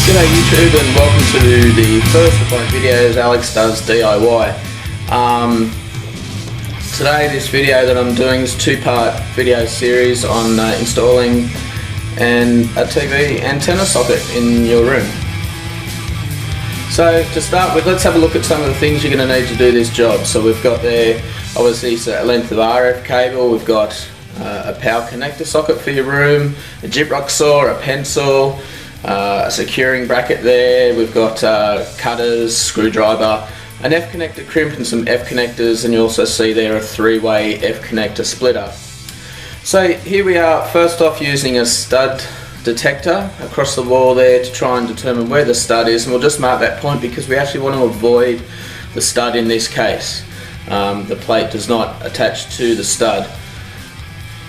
G'day YouTube and welcome to the first of my videos, Alex Does DIY. Today this video that I'm doing is a two-part video series on installing a TV antenna socket in your room. So to start with, let's have a look at some of the things you're going to need to do this job. So we've got there obviously a length of RF cable, we've got a power connector socket for your room, a gyprock saw, a pencil, a securing bracket there, we've got cutters, screwdriver, an F connector crimp and some F connectors, and you also see there a three-way F connector splitter. So here we are, first off using a stud detector across the wall there to try and determine where the stud is, and we'll just mark that point because we actually want to avoid the stud in this case. The plate does not attach to the stud.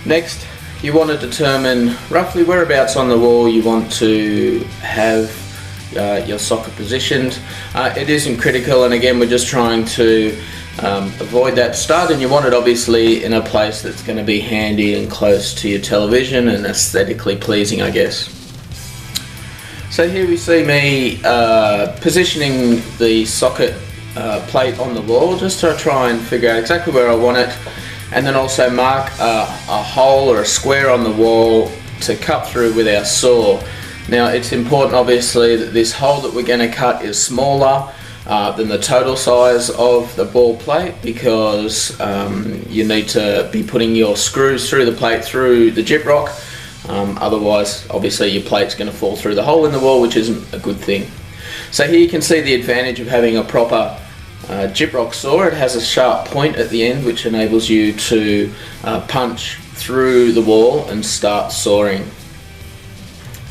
Next, you want to determine roughly whereabouts on the wall you want to have your socket positioned. It isn't critical, and again we're just trying to avoid that stud, and you want it obviously in a place that's going to be handy and close to your television and aesthetically pleasing, I guess. So here we see me positioning the socket plate on the wall just to try and figure out exactly where I want it, and then also mark a hole or a square on the wall to cut through with our saw. Now it's important obviously that this hole that we're going to cut is smaller than the total size of the ball plate, because you need to be putting your screws through the plate through the gyprock, otherwise obviously your plate's going to fall through the hole in the wall, which isn't a good thing. So here you can see the advantage of having a proper gyprock saw. It has a sharp point at the end which enables you to punch through the wall and start sawing.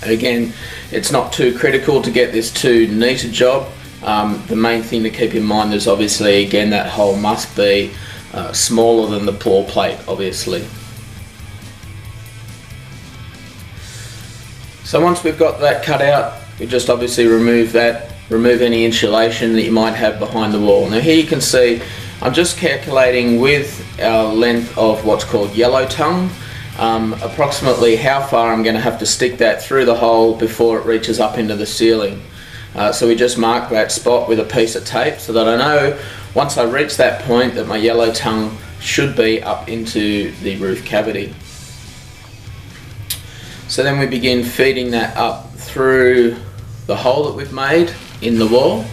Again, it's not too critical to get this too neat a job. The main thing to keep in mind is obviously again that hole must be smaller than the ball plate obviously. So once we've got that cut out, we just obviously remove any insulation that you might have behind the wall. Now here you can see I'm just calculating with our length of what's called yellow tongue approximately how far I'm going to have to stick that through the hole before it reaches up into the ceiling. So we just mark that spot with a piece of tape so that I know once I reach that point that my yellow tongue should be up into the roof cavity. So then we begin feeding that up through the hole that we've made in the wall.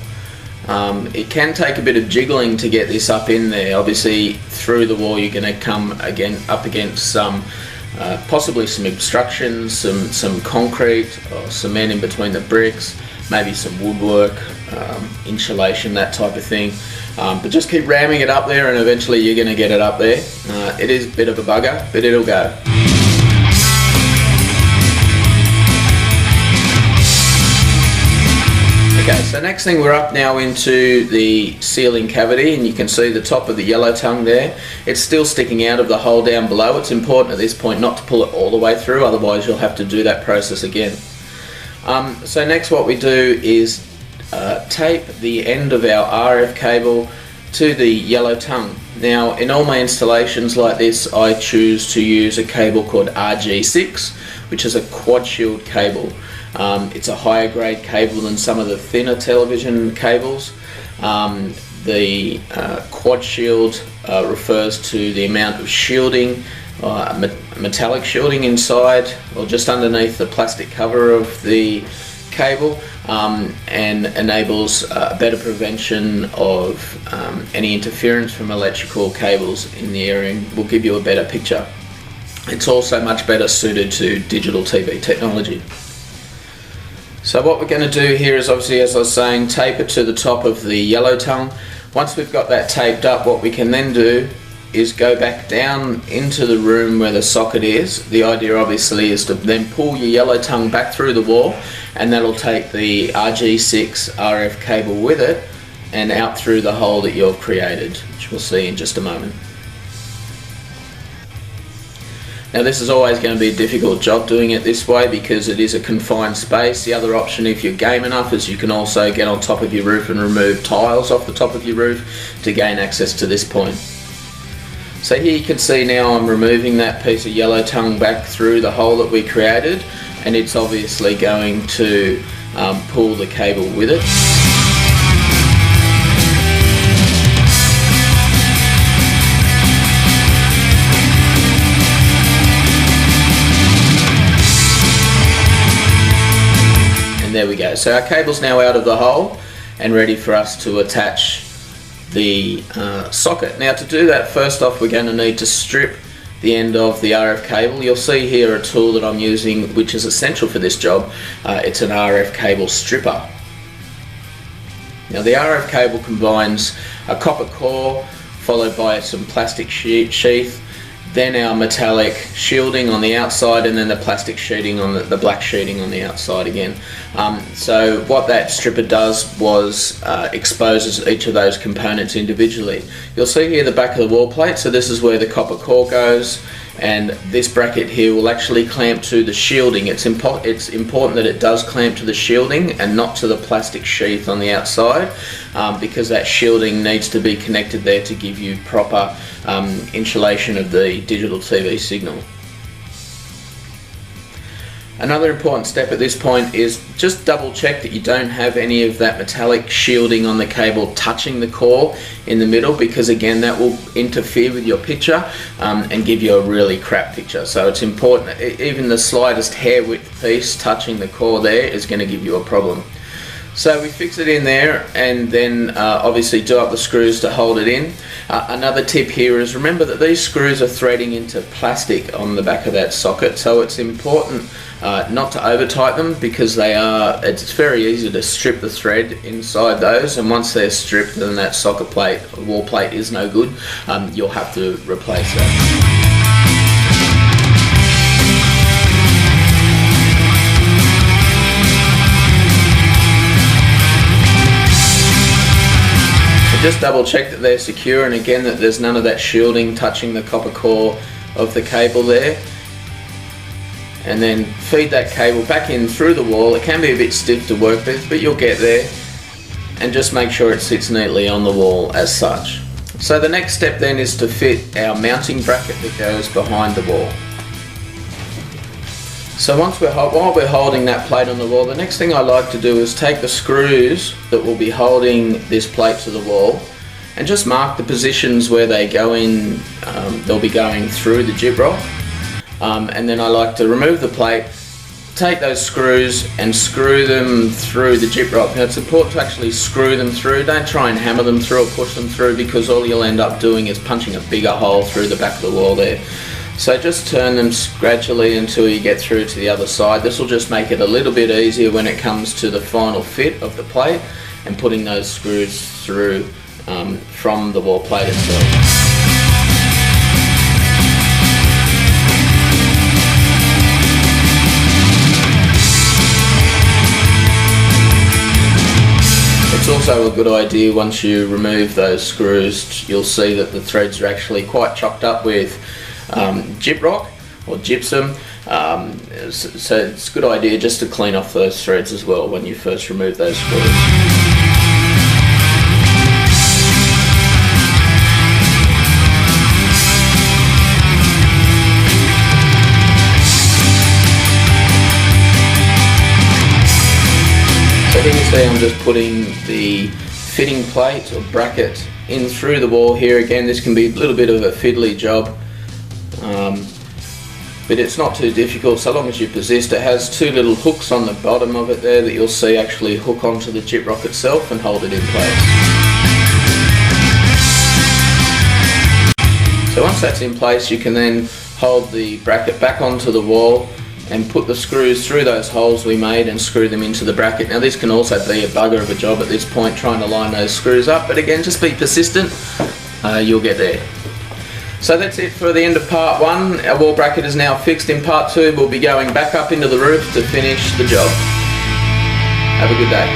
It can take a bit of jiggling to get this up in there. Obviously through the wall you're going to come again up against some possibly some obstructions, some concrete or cement in between the bricks, maybe some woodwork, insulation, that type of thing. But just keep ramming it up there and eventually you're going to get it up there. It is a bit of a bugger, but it'll go. Okay, so next thing we're up now into the ceiling cavity, and you can see the top of the yellow tongue there. It's still sticking out of the hole down below. It's important at this point not to pull it all the way through, otherwise you'll have to do that process again. So next what we do is tape the end of our RF cable to the yellow tongue. Now in all my installations like this I choose to use a cable called RG6, which is a quad shield cable. It's a higher grade cable than some of the thinner television cables. The quad shield refers to the amount of shielding, metallic shielding inside or just underneath the plastic cover of the cable, and enables better prevention of any interference from electrical cables in the area and will give you a better picture. It's also much better suited to digital TV technology. So what we're going to do here is obviously, as I was saying, tape it to the top of the yellow tongue. Once we've got that taped up, what we can then do is go back down into the room where the socket is. The idea obviously is to then pull your yellow tongue back through the wall, and that'll take the RG6 RF cable with it and out through the hole that you've created, which we'll see in just a moment. Now this is always going to be a difficult job doing it this way because it is a confined space. The other option, if you're game enough, is you can also get on top of your roof and remove tiles off the top of your roof to gain access to this point. So here you can see now I'm removing that piece of yellow tongue back through the hole that we created, and it's obviously going to pull the cable with it. And there we go. So our cable's now out of the hole and ready for us to attach the socket. Now to do that, first off we're going to need to strip the end of the RF cable. You'll see here a tool that I'm using which is essential for this job. It's an RF cable stripper. Now the RF cable combines a copper core followed by some plastic sheath, then our metallic shielding on the outside, and then the plastic sheeting on the black sheeting on the outside again. So what that stripper does was exposes each of those components individually. You'll see here the back of the wall plate, so this is where the copper core goes, and this bracket here will actually clamp to the shielding. It's important that it does clamp to the shielding and not to the plastic sheath on the outside, because that shielding needs to be connected there to give you proper insulation of the digital TV signal. Another important step at this point is just double check that you don't have any of that metallic shielding on the cable touching the core in the middle, because again that will interfere with your picture and give you a really crap picture. So it's important, even the slightest hair width piece touching the core there is going to give you a problem. So we fix it in there, and then obviously do up the screws to hold it in. Another tip here is remember that these screws are threading into plastic on the back of that socket, so it's important not to over tighten them, because it's very easy to strip the thread inside those, and once they're stripped then that socket plate, wall plate is no good. You'll have to replace that. Just double check that they're secure, and again that there's none of that shielding touching the copper core of the cable there. And then feed that cable back in through the wall. It can be a bit stiff to work with, but you'll get there. And just make sure it sits neatly on the wall as such. So the next step then is to fit our mounting bracket that goes behind the wall. So while we're holding that plate on the wall, the next thing I like to do is take the screws that will be holding this plate to the wall and just mark the positions where they go in. They'll be going through the gyprock, and then I like to remove the plate, take those screws and screw them through the gyprock. Now it's important to actually screw them through. Don't try and hammer them through or push them through, because all you'll end up doing is punching a bigger hole through the back of the wall there. So just turn them gradually until you get through to the other side. This will just make it a little bit easier when it comes to the final fit of the plate and putting those screws through from the wall plate itself. It's also a good idea, once you remove those screws, you'll see that the threads are actually quite chopped up with gyprock or gypsum, so it's a good idea just to clean off those threads as well when you first remove those screws. So here you see I'm just putting the fitting plate or bracket in through the wall here. Again, this can be a little bit of a fiddly job, but it's not too difficult so long as you persist. It has two little hooks on the bottom of it there that you'll see actually hook onto the gyprock itself and hold it in place. So once that's in place, you can then hold the bracket back onto the wall and put the screws through those holes we made and screw them into the bracket. Now this can also be a bugger of a job at this point, trying to line those screws up, but again, just be persistent, you'll get there. So that's it for the end of part one. Our wall bracket is now fixed. In part two, we'll be going back up into the roof to finish the job. Have a good day.